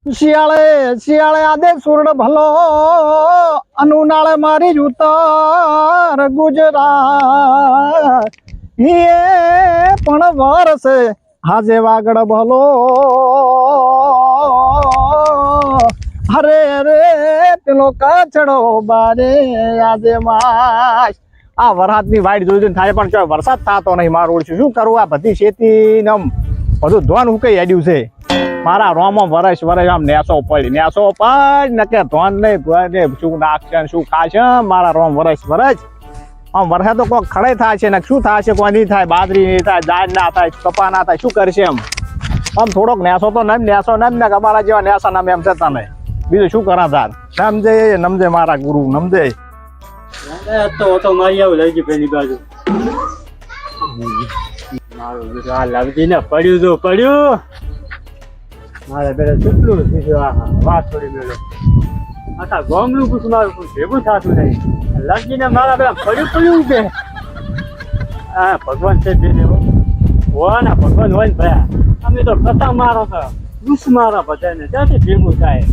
શિયાળે શિયાળે આદે સુરડ ભલો અનુનાળે મારી જ ઉતાર ગુજરાત એ પણ વરસે હાજે વાગડ ભલો હરે રે પેલો કચડો બારે આજે માસ આ વરસાદની વાઈટ જોઈ થાય પણ જો વરસાદ થતો નહીં મારું શું કરવું આ બધી ખેતી ને બધું ધોન ઉકાઈ આડ્યું છે મારા રોમમાં વરસ આમ નેસો પડ નકે ધોન નહીં શું નાખશે શું ખાશે મારા રોમ વરસ આમ વરસાદ તો કોઈ ખડે થાય છે ને શું થશે કોઈ નહીં થાય બાજરી નહીં થાય દાળ ના થાય કપા ના થાય શું કરશે એમ આમ થોડોક નેસો તો નમ નેસો નમ ને અમારા જેવા નેસા નામ એમ થતા નહીં બીજું શું કરા તાર સમજે નમજે મારા ગુરુ નમજે તો મારી આવું લઈ ગઈ પેલી બાજુ મારું આ લવજી ને પડ્યું મારે પેલા કેટલું વાત થોડી મેળો આખા ગોમનું પૂછ મારું કોઈ ભેગું થતું નહીં લવજી ને મારા પેલા પડ્યું કે હા ભગવાન છે બે હોય ને ભગવાન હોય ને ભયા અમે તો કથા મારો છો દુસ મારા બધાને ત્યાંથી ભેગું થાય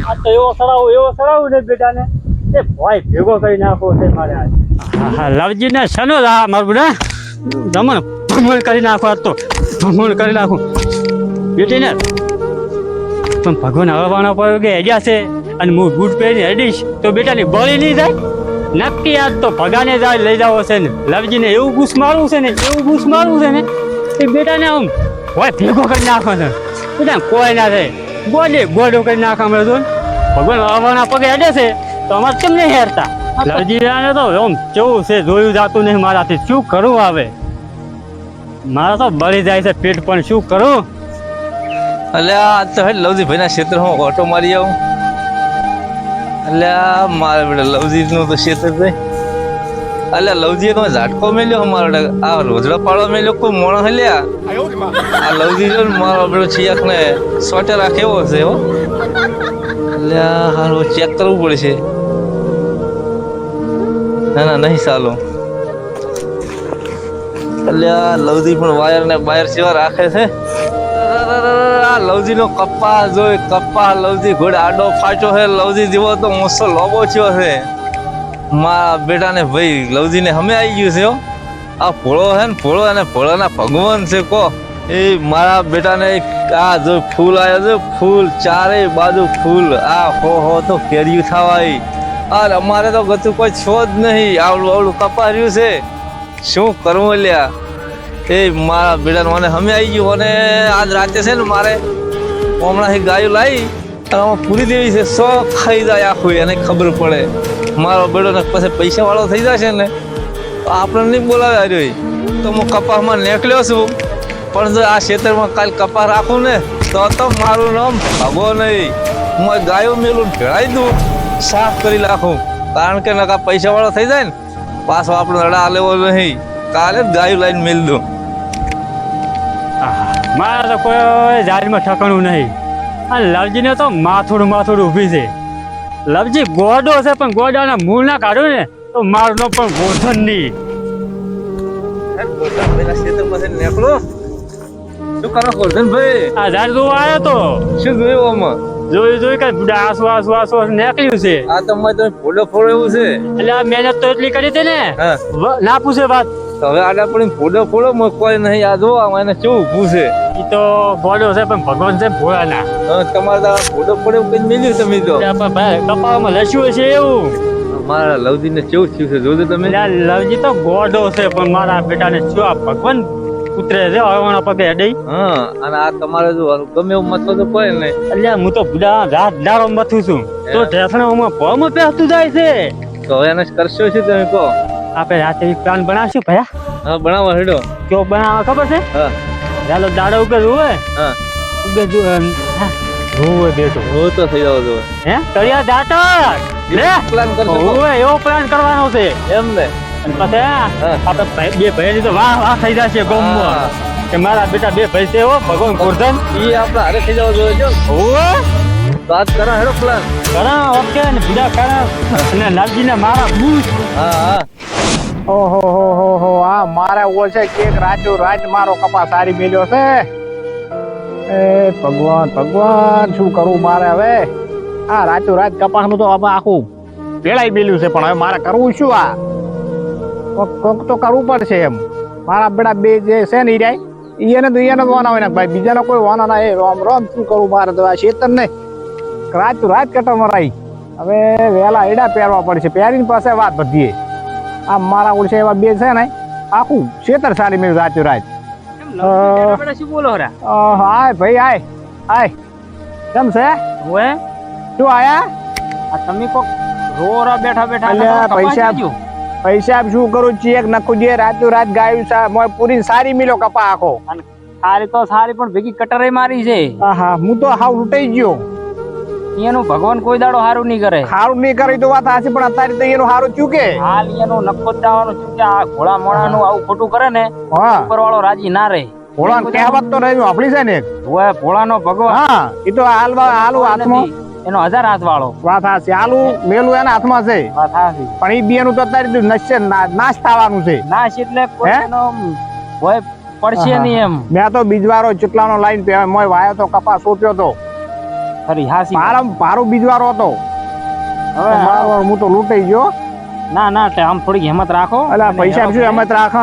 આ તો એવો સરાવું ને બેટાને એ ભાઈ ભેગો કરી નાખો છે મારે હા લવજી ને શનો મારું બેટા દમણ ભમણ કરી નાખો તો ભમણ કરી નાખું બેટી ને પણ ભગવાન હળવાના પર કે હેડ્યા છે અને હું બૂટ પહેરીને હેડીશ તો બેટાની બળી નહીં જાય નક્કી આજ તો ભગાને જાય લઈ જાવ છે ને લવજીને એવું બૂસ મારવું છે ને એ બેટાને આમ હોય ભેગો કરી નાખો છે બેટા કોઈ ના થાય ગોડો કરી નાખવા મળે તો ભગવાન હળવાના પગે હેડે છે તો અમારે કેમ નહીં હેરતા લવજી તો આમ કેવું છે જોયું જાતું નહીં મારાથી શું કરવું આવે મારા તો બળી જાય છે પેટ પણ શું કરું અલ્યા તો હે લવજી ભાઈના ક્ષેત્રમાં ઓટો મારી આવું અલ્યા મારે બેટા લવજીનું તો ક્ષેત્ર છે અલ્યા લવજીએ તો ઝાટકો મેલ્યો મારો આ રોજડા પાડવા મેલ્યો કોઈ મોણો હલ્યા આ લવજી જો મારો બેટો ચિયાકને સોટે રાખે એવો છે હો અલ્યા હારું ચેક કરવું પડશે ના નહીં ચાલો અલ્યા લવજી પણ વાયર ને બાયર સેવા રાખે છે લવજી નો કપ્પા જોઈ લવજી ઘોડ આડો ફાટ્યો છે લવજી જેવો તો મોસો લોબો થયો છે મારા બેટા ને ભાઈ લવજી ને અમે આવી ગયું છે આ ભોળો છે ને ભોળો અને ભોળાના ભગવાન છે કો એ મારા બેટા ને આ જો ફૂલ આવ્યો છે ફૂલ ચારે બાજુ ફૂલ આ હો તો કેર્યું થવાય અરે અમારે તો ગતું કોઈ છો જ નહીં આવડું કપા રહ્યું છે શું કરવું લ્યા એ મારા બેડા મને અમે આવી ગયું અને આજ રાતે છે ને મારે હમણાં ગાયો લાવી પૂરી દેવી છે સો ખાઈ જાય આખું એને ખબર પડે મારો બેડો ને પછી પૈસા વાળો થઈ જશે ને તો આપણે નહીં બોલાવે આવ્યો તો હું કપાસમાં નીકળ્યો છું પણ જો આ ખેતરમાં કાલ કપાસ રાખું ને તો મારું નામ ભાગો નહીં હું ગાયો મેલું ભેળાઈ દઉં સાફ કરી નાખું કારણ કે નકા પૈસા વાળો થઈ જાય ને પાછો આપણે રડા લેવો નહીં કાલે જ ગાયું લાઈને મેલ દઉં મારે તો કોઈ જારીમાં ઠકાણું નહીં આ લવજીને તો માથોડું ઊભી છે લવજી ગોડો છે પણ ગોડાના મૂળ ના કાઢ્યું ને તો મારનો પણ ગોધન નહીં નીકળો શું કરો ગોધન ભાઈ આ ઝાડ જોવા આવ્યો તો શું જોયું આમાં જોયું કે આસુ નીકળ્યું છે આ તો તમે ફોડો એવું છે એટલે આ મહેનત તો એટલી કરી હતી ને ના પૂછે વાત હવે આડા પણ ફોડો કોઈ નહીં આ જો એને કેવું પૂછે ઈ તો ગોડો છે પણ ભગવાન છે ભોળાના તમારે ફોડો કઈ મેલ્યું તમે તો કપાળમાં લસ્યું છે એવું મારા લવજી ને કેવું થયું છે જોજો તમે લવજી તો ગોડો છે પણ મારા બેટાને શું આ ભગવાન ઉતરે છે હવાના પગે હેડે અને આ તમારે જો ગમે એવું મત તો કોઈ નહીં એટલે હું તો બુડા રાત દારો મથું છું તો ઢેસણામાં ભમ પહેતું જાય છે તો હવે એને કરશો શું તમે કહો આપણે રાતે પ્લાન બનાવશું ભયા હા બનાવો હેડો કેવો બનાવવા ખબર છે હા ચાલો દાડો ઉગે જોવે હા ઉગે જોવે બેઠો હો તો થઈ જાવ જો હે તળિયા દાટા લે પ્લાન કરશો ઓવે એવો પ્લાન કરવાનો છે એમ ને અને પછી આપણે બે ભાઈ તો વાહ થઈ જશે ગોમમાં કે મારા બેટા બે ભાઈ છે હો ભગવાન ગોરધન ઈ આપણે હારે થઈ જાવ જો ઓવે વાત કરા હેડો પ્લાન કરા ઓકે ને બીજા કરા અને લાલજીને મારા બૂટ હા ઓહો આ મારે ઓછે કેક રાત મારો કપા સારી મેલ્યો છે એ ભગવાન ભગવાન શું કરું મારે હવે આ રાતો રાત કપાસનું તો હવે આખું ભેળાઈ બેલ્યું છે પણ હવે મારે કરવું શું આ કોક તો કરવું પડશે એમ મારા બેડા બે જે છે ને એને તો વાના હોય ને ભાઈ બીજાનો કોઈ વાના ના એ રામ રામ શું કરું મારે તો આ શેતન ને રાત કટર મરાઈ હવે વહેલા એડા પહેરવા પડશે પહેરીને પાસે વાત બધીએ આ મારા ઓળશે એવા બે છે ને આખું શેતર સારી મેળ્યું રાતો રાત શું બોલો રા હાય ભાઈ હાય કેમ છે ઓએ શું આયા આ તમે કોક રોરા બેઠા બેઠા અલ્યા, પૈસા શું કરું ચેક નખું જે રાતો રાત ગાયું મોય પૂરી સારી મિલો કપા આખો સારી તો સારી પણ ભેગી કટરે મારી છે આહા હું તો હાવ લૂંટાઈ ગયો એનું ભગવાન કોઈ દાડો હારું નહીં કરે હારું નહીં કરી તો વાત હાચી પણ અત્યારે તો એનું હારું થયું કે હાલ એનું નખો જ દાવાનું થયું કે આ ઘોડા મોણાનું આવું ખોટું કરે ને હા ઉપરવાળો રાજી ના રહે ભોળા કહેવત તો નહીં આપણી છે ને ઓએ ભોળાનો ભગવાન હા એ તો હાલું હાથમાં એનો 1000 હાથ વાળો વાત હાચી હાલું મેલું એના હાથમાં છે વાત હાચી પણ એ બેનું તો અત્યારે નશે નાશ થવાનું છે નાશ એટલે કોઈ હે? એનો ભય પડશે નહીં એમ મેં તો બીજવારો ચૂટલાનો લાઈન મોય વાયો તો કપાસ સોપ્યો તો ખરી હાસી મારો બીજવારો હતો હવે મારો હું તો લૂંટાઈ ગયો ના આમ થોડીક હિંમત રાખો અલા પૈસા શું એમ જ રાખ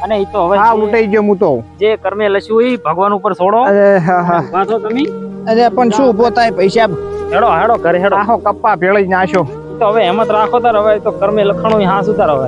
અને એ તો હવે હા લૂંટાઈ ગયો હું તો જે કર્મે લસ્યું એ ભગવાન ઉપર છોડો અરે હા હા વાંચો તમે અરે પણ શું પોતાય પૈસા હેડો ઘરે હેડો આખો કપ્પા ભેળી નાખ્યો તો હવે હિંમત રાખો તાર હવે તો કર્મે લખણો હા સુધાર હવે